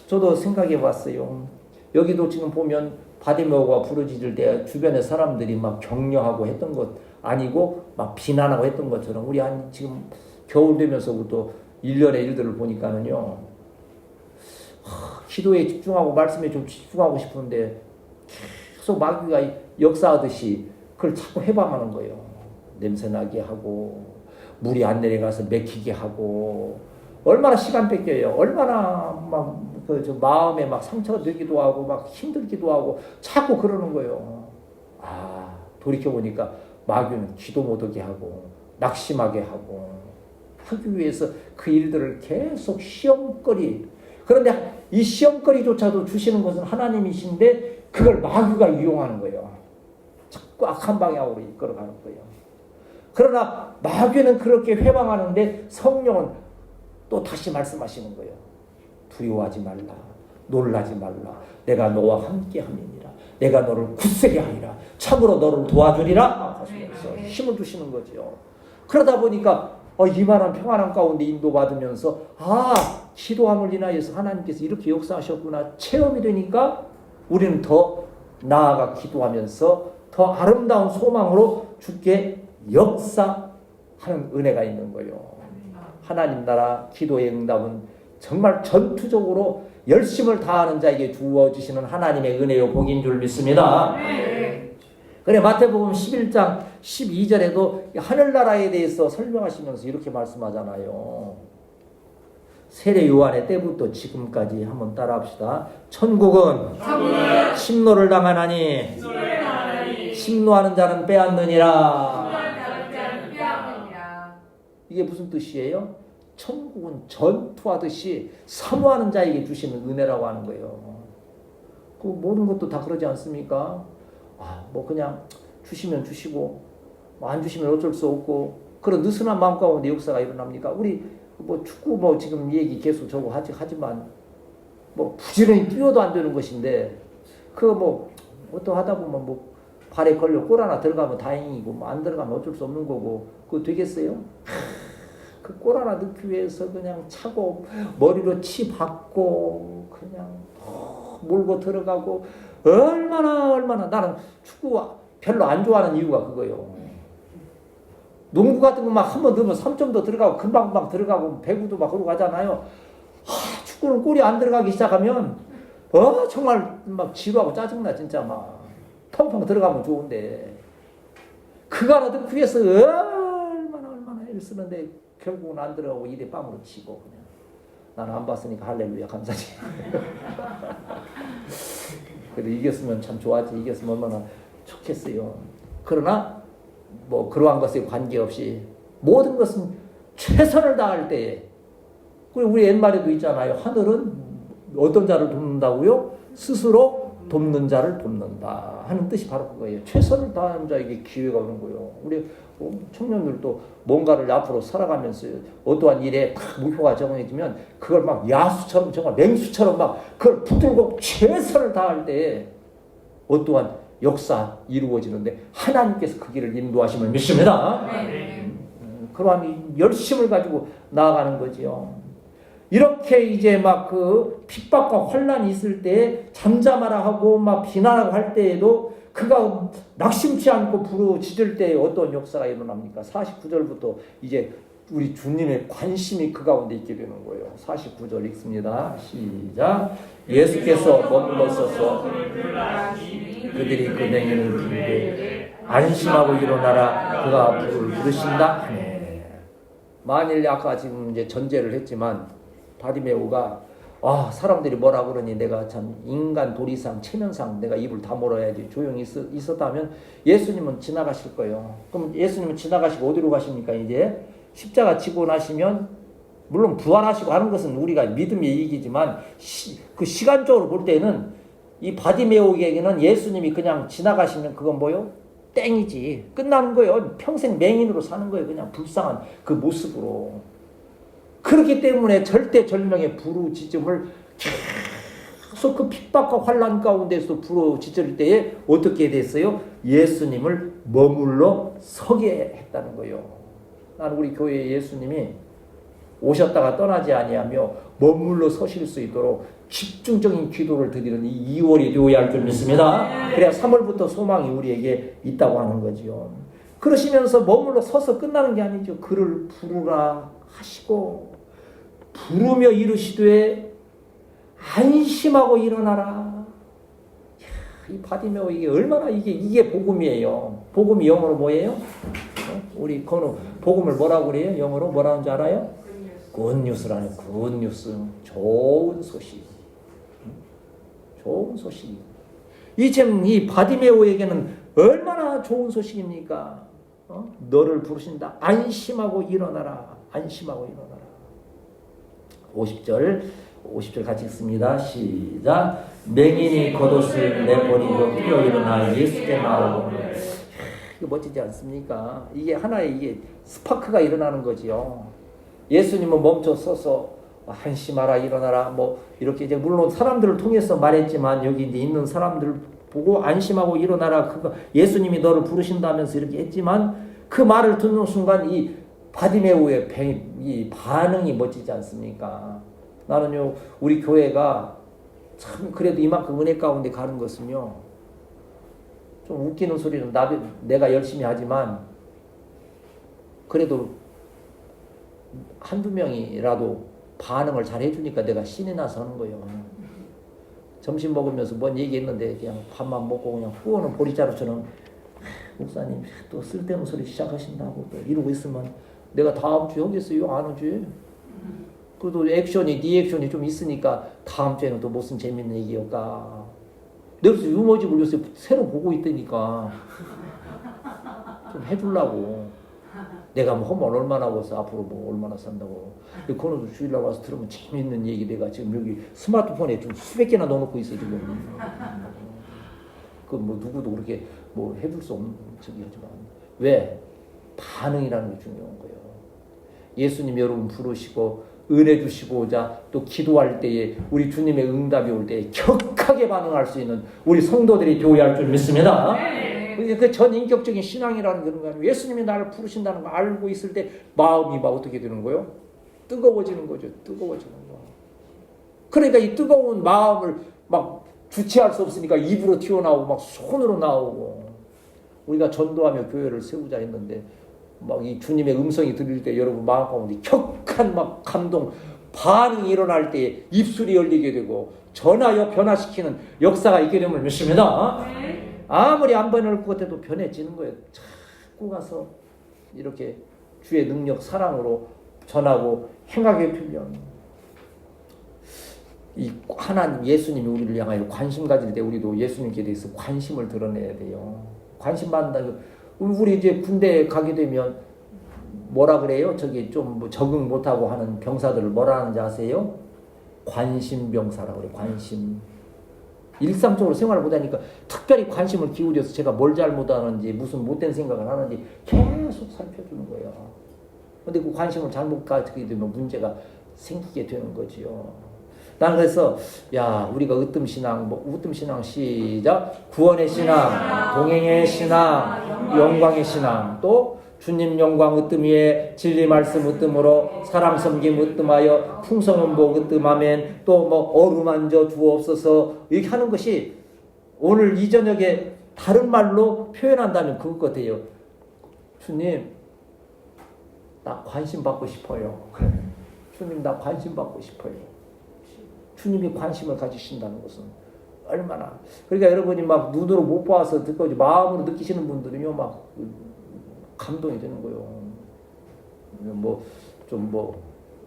[SPEAKER 1] 저도 생각해 봤어요. 여기도 지금 보면 바디메오가 부르짖을 때 주변의 사람들이 막 격려하고 했던 것 아니고 막 비난하고 했던 것처럼 우리 지금 겨울 되면서부터 일련의 일들을 보니까는요. 기도에 집중하고 말씀에 좀 집중하고 싶은데 계속 마귀가 역사하듯이 그걸 자꾸 해방하는 거예요. 냄새나게 하고 물이 안 내려가서 맥히게 하고 얼마나 시간 뺏겨요. 얼마나 막 마음에 막 상처가 되기도 하고 막 힘들기도 하고 자꾸 그러는 거예요. 돌이켜보니까 마귀는 기도 못하게 하고 낙심하게 하고 하기 위해서 그 일들을 계속 시험거리. 그런데 이 시험거리조차도 주시는 것은 하나님이신데 그걸 마귀가 이용하는 거예요. 자꾸 악한 방향으로 이끌어가는 거예요. 그러나 마귀는 그렇게 회방하는데 성령은 또 다시 말씀하시는 거예요. 두려워하지 말라. 놀라지 말라. 내가 너와 함께 함이니라. 내가 너를 굳세게 하리라. 참으로 너를 도와주리라. 하시면서 힘을 주시는 거죠. 그러다 보니까 이만한 평안함 가운데 인도받으면서 기도함을 인하여서 하나님께서 이렇게 역사하셨구나 체험이 되니까 우리는 더 나아가 기도하면서 더 아름다운 소망으로 주께 역사하는 은혜가 있는 거예요. 하나님 나라 기도의 응답은 정말 전투적으로 열심을 다하는 자에게 주어지시는 하나님의 은혜요 복인 줄 믿습니다. 그래 마태복음 11장 12절에도 하늘나라에 대해서 설명하시면서 이렇게 말씀하잖아요. 세례 요한의 때부터 지금까지 한번 따라합시다. 천국은 심노를 당하나니 심노하는 자는 빼앗느니라. 이게 무슨 뜻이에요? 천국은 전투하듯이 사모하는 자에게 주시는 은혜라고 하는 거예요. 그 모든 것도 다 그러지 않습니까? 뭐 그냥 주시면 주시고 안 주시면 어쩔 수 없고 그런 느슨한 마음 가운데 역사가 일어납니까? 우리 뭐 축구 뭐 지금 얘기 계속 저거 하지만 뭐 부지런히 뛰어도 안 되는 것인데 그거 뭐 어떠 하다 보면 뭐 발에 걸려 골 하나 들어가면 다행이고 뭐 안 들어가면 어쩔 수 없는 거고 그거 되겠어요? 그 골 하나 넣기 위해서 그냥 차고 머리로 치 박고 그냥 몰고 들어가고 얼마나 나는 축구 별로 안 좋아하는 이유가 그거예요. 농구 같은 거 막 한 번 넣으면 3점도 들어가고 금방 들어가고 배구도 막 그러고 가잖아요. 축구는 골이 안 들어가기 시작하면 정말 막 지루하고 짜증나 진짜 막 펑펑 들어가면 좋은데 그거 하나 넣기 위해서 얼마나 애를 쓰는데 결국은 안 들어가고 이래 빰으로 치고 그냥 나는 안 봤으니까 할렐루야 감사지. 그래도 이겼으면 참 좋았지. 이겼으면 얼마나 좋겠어요. 그러나 뭐 그러한 것에 관계없이 모든 것은 최선을 다할 때에, 그리고 우리 옛말에도 있잖아요. 하늘은 어떤 자를 돕는다고요? 스스로 돕는 자를 돕는다 하는 뜻이 바로 그거예요. 최선을 다하는 자에게 기회가 오는 거예요. 우리 청년들도 뭔가를 앞으로 살아가면서 어떠한 일에 딱 목표가 정해지면 그걸 막 야수처럼 정말 맹수처럼 막 그걸 붙들고 최선을 다할 때 어떠한 역사 이루어지는데 하나님께서 그 길을 인도하심을 믿습니다. 그러한 열심을 가지고 나아가는 거지요. 이렇게 이제 막 그 핍박과 환란이 있을 때 잠잠하라 하고 막 비난하고 할 때에도 그가 낙심치 않고 부르짖을 때 어떤 역사가 일어납니까? 49절부터 이제 우리 주님의 관심이 그 가운데 있게 되는 거예요. 49절 읽습니다. 시작. 예수께서 머물렀어서 그들이 그 맹인을 부르되 안심하고 일어나라 그가 불을 부르신다. 만일 아까 지금 이제 전제를 했지만 바디메오가 사람들이 뭐라 그러니 내가 참 인간 도리상 체면상 내가 입을 다물어야지 조용히 있었다면 예수님은 지나가실 거예요. 그럼 예수님은 지나가시고 어디로 가십니까? 이제 십자가 지고 나시면 물론 부활하시고 하는 것은 우리가 믿음의 얘기지만 그 시간적으로 볼 때는 이 바디메오에게는 예수님이 그냥 지나가시면 그건 뭐요? 땡이지. 끝나는 거예요. 평생 맹인으로 사는 거예요. 그냥 불쌍한 그 모습으로. 그렇기 때문에 절대절명의 부르짖음을 계속 그 핍박과 환란 가운데서 부르짖을 때에 어떻게 됐어요? 예수님을 머물러 서게 했다는 거예요. 나는 우리 교회에 예수님이 오셨다가 떠나지 아니하며 머물러 서실 수 있도록 집중적인 기도를 드리는 이 2월이 되어야 할 줄 믿습니다. 그래야 3월부터 소망이 우리에게 있다고 하는 거죠. 그러시면서 머물러 서서 끝나는 게 아니죠. 그를 부르라 하시고 부르며 이르시되 안심하고 일어나라. 이 바디메오 이게 얼마나 이게 복음이에요. 복음이 영어로 뭐예요? 우리 건우 복음을 뭐라고 그래요? 영어로 뭐라는 줄 알아요? 굿뉴스라는 굿뉴스. 좋은 소식. 좋은 소식. 이 바디메오에게는 얼마나 좋은 소식입니까? 너를 부르신다. 안심하고 일어나라. 안심하고 일어나라. 50절 같이 읽습니다. 시작. 맹인이 겉옷을 내버리고 뛰어 일어나 예수께 나오고. 이거 멋지지 않습니까? 이게 하나의 이게 스파크가 일어나는 거지요. 예수님은 멈춰 서서 안심하라 일어나라 뭐 이렇게 이제 물론 사람들을 통해서 말했지만 여기 이제 있는 사람들 보고 안심하고 일어나라 그거 예수님이 너를 부르신다면서 이렇게 했지만 그 말을 듣는 순간 이 바디메오의 이 반응이 멋지지 않습니까? 나는요 우리 교회가 참 그래도 이만큼 은혜 가운데 가는 것은요 좀 웃기는 소리는 내가 열심히 하지만 그래도 한두 명이라도 반응을 잘 해주니까 내가 신이 나서 하는 거예요. 점심 먹으면서 뭔 얘기했는데 그냥 밥만 먹고 그냥 후원은 보리자루처럼 목사님 또 쓸데없는 소리 시작하신다고 또 이러고 있으면 내가 다음 주에 하겠어요? 안 하지? 그래도 리액션이 좀 있으니까 다음 주에는 또 무슨 재밌는 얘기일까? 내가 그래서 유머집을 요새 새로 보고 있다니까 좀 해주려고. 내가 뭐 험을 얼마나 하고서 앞으로 뭐 얼마나 산다고. 그거는 주일날 와서 들으면 재밌는 얘기 내가 지금 여기 스마트폰에 좀 수백 개나 넣어놓고 있어 지금. 그 뭐 누구도 그렇게 뭐 해줄 수 없는 저기 하지만 왜 반응이라는 게 중요한 거예요. 예수님 여러분 부르시고 은혜 주시고자 또 기도할 때에 우리 주님의 응답이 올 때에 격하게 반응할 수 있는 우리 성도들이 되어야 할 줄 믿습니다. 그 전인격적인 신앙이라는 그런 거 아니에요. 예수님이 나를 부르신다는 거 알고 있을 때 마음이 막 어떻게 되는 거예요? 뜨거워지는 거죠. 뜨거워지는 거. 그러니까 이 뜨거운 마음을 막 주체할 수 없으니까 입으로 튀어나오고 막 손으로 나오고 우리가 전도하며 교회를 세우자 했는데 막 이 주님의 음성이 들릴 때 여러분 마음 가운데 격한 막 감동 반응이 일어날 때 입술이 열리게 되고 전하여 변화시키는 역사가 있게 되면 믿습니다. 아무리 안 변할 것 같아도 변해지는 거예요. 자꾸 가서 이렇게 주의 능력 사랑으로 전하고 행하게 되면 이 하나님 예수님이 우리를 향하여 관심 가질 때 우리도 예수님께 대해서 관심을 드러내야 돼요. 관심 받는다. 우리 이제 군대에 가게 되면 뭐라 그래요? 저기 좀 뭐 적응 못하고 하는 병사들을 뭐라 하는지 아세요? 관심병사라고 그래요. 관심. 일상적으로 생활을 못하니까 특별히 관심을 기울여서 제가 뭘 잘못하는지 무슨 못된 생각을 하는지 계속 살펴주는 거예요. 근데 그 관심을 잘못 가지게 되면 문제가 생기게 되는 거지요. 나는 그래서 야 우리가 으뜸신앙 으뜸신앙 시작 구원의 신앙, 동행의 신앙, 영광의 신앙 또 주님 영광 으뜸 위에 진리 말씀 으뜸으로 사람 섬김 으뜸하여 풍성음복 으뜸 아멘 또 뭐 어루만져 주옵소서 이렇게 하는 것이 오늘 이 저녁에 다른 말로 표현한다면 그것 같아요. 주님 나 관심 받고 싶어요. 주님 나 관심 받고 싶어요. 주님이 관심을 가지신다는 것은 얼마나 그러니까 여러분이 막 눈으로 못 봐서 듣고 마음으로 느끼시는 분들은요 막 감동이 되는 거예요. 뭐 좀 뭐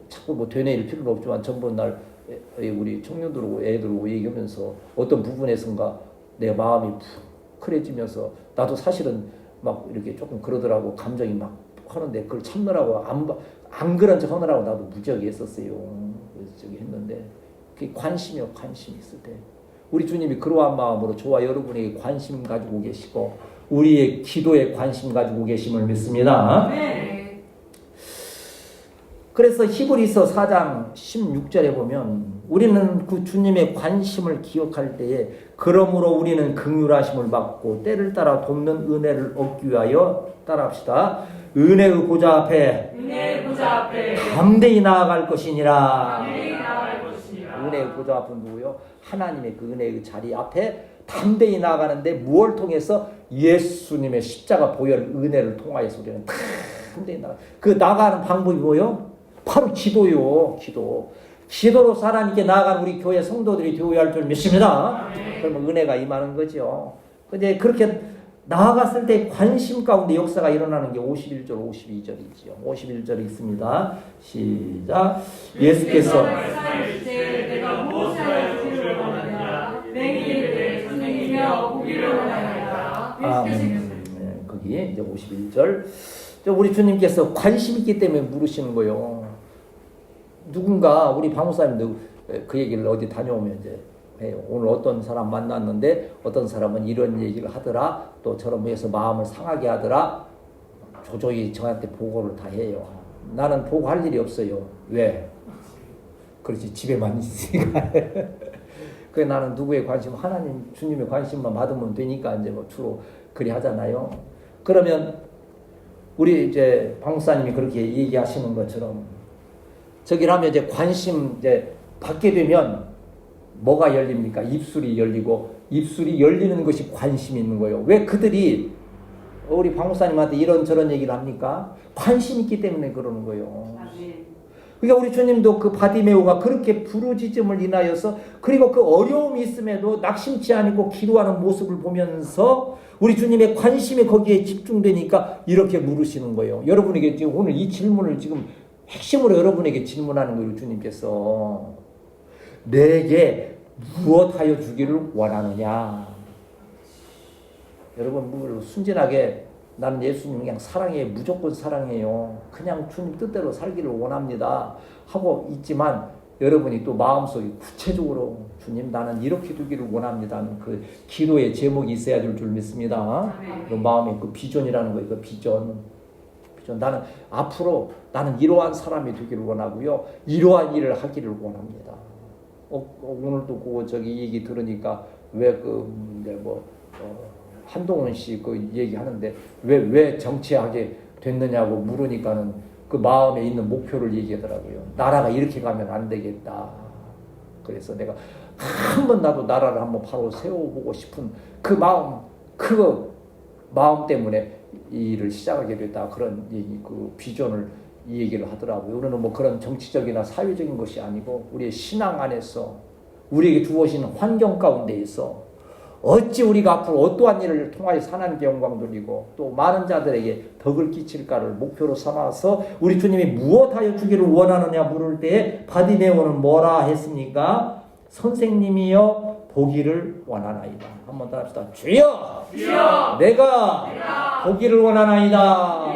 [SPEAKER 1] 자꾸 뭐 되뇌일 필요는 없지만 전번날 우리 청년들하고 애들하고 얘기하면서 어떤 부분에선가 내 마음이 푹클해지면서 나도 사실은 막 이렇게 조금 그러더라고 감정이 막 하는데 그걸 참느라고 안 그런 척 하느라고 나도 무지하게 했었어요. 그래서 저기 했는데 그게 관심이요 관심이 있을 때 우리 주님이 그러한 마음으로 저와 여러분에게 관심 가지고 계시고 우리의 기도에 관심 가지고 계심을 믿습니다. 네. 그래서 히브리서 4장 16절에 보면 우리는 그 주님의 관심을 기억할 때에 그러므로 우리는 긍휼하심을 받고 때를 따라 돕는 은혜를 얻기 위하여 따라합시다. 은혜의 보좌 앞에 담대히 나아갈 것이니라. 은혜의 보좌 앞은 누구요? 하나님의 그 은혜의 자리 앞에 담대히 나아가는데 무엇을 통해서? 예수님의 십자가 보혈 은혜를 통하여서 우리는 담대히 그 나가는 방법이 뭐요? 바로 기도요. 기도로 하나님께 나아가는 우리 교회 성도들이 되어야 할 줄 믿습니다. 그러면 은혜가 임하는 거죠. 근데 그렇게 나아갔을 때 관심 가운데 역사가 일어나는 게 51절, 52절이지요. 51절이 있습니다. 시작. 예수께서 내가 무엇을 주기를 원하느냐 맹인에게 선생님이여 보기를 원하느냐. 거기 이제 51절. 우리 주님께서 관심 있기 때문에 물으시는 거예요. 누군가 우리 방목사님도 그 얘기를 어디 다녀오면 이제 해요. 오늘 어떤 사람 만났는데 어떤 사람은 이런 얘기를 하더라. 또 저런 해서 마음을 상하게 하더라. 조조히 저한테 보고를 다 해요. 나는 보고할 일이 없어요. 왜? 그렇지 집에만 있으니까. 그래 나는 누구의 관심 하나님 주님의 관심만 받으면 되니까 이제 뭐 주로 그리 하잖아요. 그러면 우리 이제 방목사님이 그렇게 얘기하시는 것처럼 저기라면 이제 관심 이제 받게 되면 뭐가 열립니까? 입술이 열리고 입술이 열리는 것이 관심이 있는 거예요. 왜 그들이 우리 방목사님한테 이런저런 얘기를 합니까? 관심 있기 때문에 그러는 거예요. 그러니까 우리 주님도 그 바디메오가 그렇게 부르짖음을 인하여서 그리고 그 어려움이 있음에도 낙심치 않고 기도하는 모습을 보면서 우리 주님의 관심이 거기에 집중되니까 이렇게 물으시는 거예요. 여러분에게 지금 오늘 이 질문을 지금 핵심으로 여러분에게 질문하는 거예요. 주님께서 내게 무엇하여 주기를 원하느냐. 여러분 순진하게 나는 예수님 그냥 사랑해 무조건 사랑해요. 그냥 주님 뜻대로 살기를 원합니다 하고 있지만 여러분이 또 마음속에 구체적으로 주님 나는 이렇게 두기를 원합니다 하는 그 기도의 제목이 있어야 될 줄 믿습니다. 그 마음에 그 비전이라는 거예요. 그 비전 나는 앞으로 나는 이러한 사람이 되기를 원하고요. 이러한 일을 하기를 원합니다. 오늘도 그 저기 얘기 들으니까 왜 한동훈 씨 그 얘기하는데 왜 정치하게 됐느냐고 물으니까는 그 마음에 있는 목표를 얘기하더라고요. 나라가 이렇게 가면 안 되겠다. 그래서 내가 한번 나도 나라를 한번 바로 세워보고 싶은 그 마음 때문에 이 일을 시작하게 됐다. 그런 얘기, 그 비전을 이 얘기를 하더라고요. 우리는 뭐 그런 정치적이나 사회적인 것이 아니고 우리의 신앙 안에서 우리에게 주어진 환경 가운데에서 어찌 우리가 앞으로 어떠한 일을 통하여 하나님께 영광 돌리고 또 많은 자들에게 덕을 끼칠까를 목표로 삼아서 우리 주님이 무엇하여 주기를 원하느냐 물을 때에 바디메오는 뭐라 했습니까? 선생님이여 보기를 원하나이다. 한번 더 합시다. 주여! 내가 보기를 원하나이다.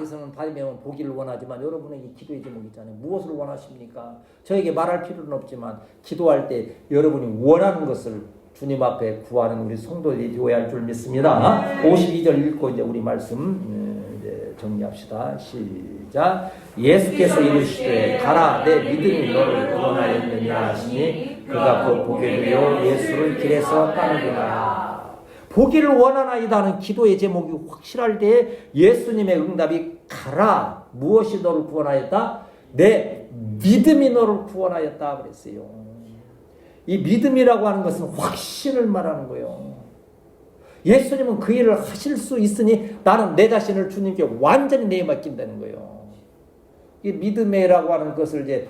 [SPEAKER 1] 여기서는 바디메오는 보기를 원하지만 여러분에게 기도의 제목이 있잖아요. 무엇을 원하십니까? 저에게 말할 필요는 없지만 기도할 때 여러분이 원하는 것을 주님 앞에 구하는 우리 성도들이 되어야 할 줄 믿습니다. 52절 읽고 이제 우리 말씀 이제 정리합시다. 시작. 예수께서 이르시되 가라 내 믿음이 너를 구원하였느니라 하시니 그가 곧 보게 되어 예수를 길에서 따르니라. 보기를 원하나이다는 기도의 제목이 확실할 때 예수님의 응답이 가라. 무엇이 너를 구원하였다? 내 믿음이 너를 구원하였다 그랬어요. 이 믿음이라고 하는 것은 확신을 말하는 거예요. 예수님은 그 일을 하실 수 있으니 나는 내 자신을 주님께 완전히 내맡긴다는 거예요. 이 믿음이라고 하는 것을 이제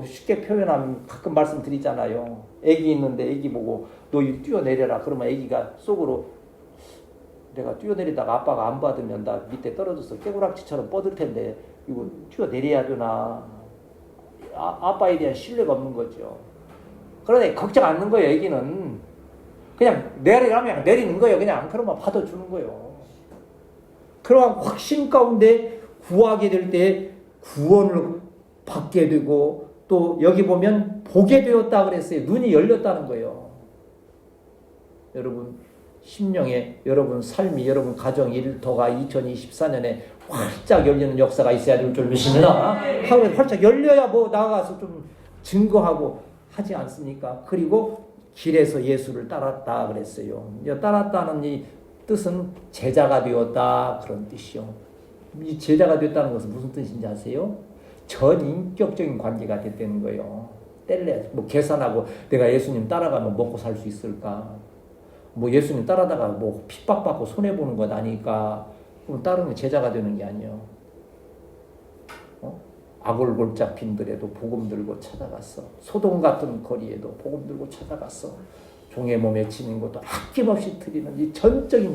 [SPEAKER 1] 쉽게 표현하면 가끔 말씀드리잖아요. 애기 있는데 애기 보고 너 뛰어내려라. 그러면 애기가 속으로 내가 뛰어내리다가 아빠가 안 받으면 나 밑에 떨어져서 깨구락지처럼 뻗을 텐데 이거 뛰어내려야 되나. 아빠에 대한 신뢰가 없는 거죠. 그러니 걱정 않는 거예요. 애기는 그냥 내리라면 내리는 거예요. 그냥 그러면 받아주는 거예요. 그러한 확신 가운데 구하게 될 때 구원을 받게 되고 또 여기 보면 보게 되었다 그랬어요. 눈이 열렸다는 거예요. 여러분 심령에 여러분 삶이 여러분 가정 일터가 2024년에 활짝 열리는 역사가 있어야 될 줄 믿습니다. 하루에 활짝 열려야 뭐 나가서 좀 증거하고 하지 않습니까? 그리고 길에서 예수를 따랐다 그랬어요. 따랐다는 이 뜻은 제자가 되었다 그런 뜻이요. 이 제자가 되었다는 것은 무슨 뜻인지 아세요? 전인격적인 관계가 됐다는 거예요. 뗄래 뭐 계산하고 내가 예수님 따라가면 먹고 살 수 있을까? 뭐 예수님 따라다가 뭐 핍박받고 손해 보는 것 아니까 그럼 따르는 제자가 되는 게 아니에요. 아골골짝 빈들에도 복음 들고 찾아갔어. 소돔 같은 거리에도 복음 들고 찾아갔어. 종의 몸에 지닌 것도 아낌없이 드리는 이 전적인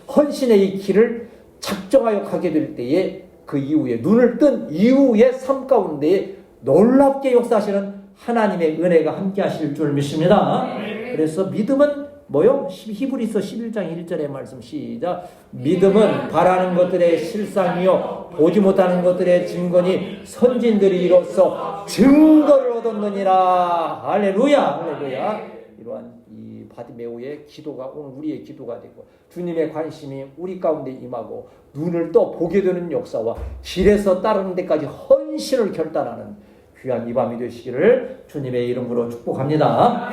[SPEAKER 1] 헌신의 이 길을 작정하여 가게 될 때에 그 이후에 눈을 뜬 이후의 삶 가운데에 놀랍게 역사하시는 하나님의 은혜가 함께 하실 줄 믿습니다. 그래서 믿음은 뭐요? 히브리서 11장 1절의 말씀 시작. 믿음은 바라는 것들의 실상이요 보지 못하는 것들의 증거니 선진들이 이로써 증거를 얻었느니라. 할렐루야. 할렐루야. 이러한 이 바디메오의 기도가 오늘 우리의 기도가 되고 주님의 관심이 우리 가운데 임하고 눈을 떠 보게 되는 역사와 길에서 따르는 데까지 헌신을 결단하는 귀한 이 밤이 되시기를 주님의 이름으로 축복합니다.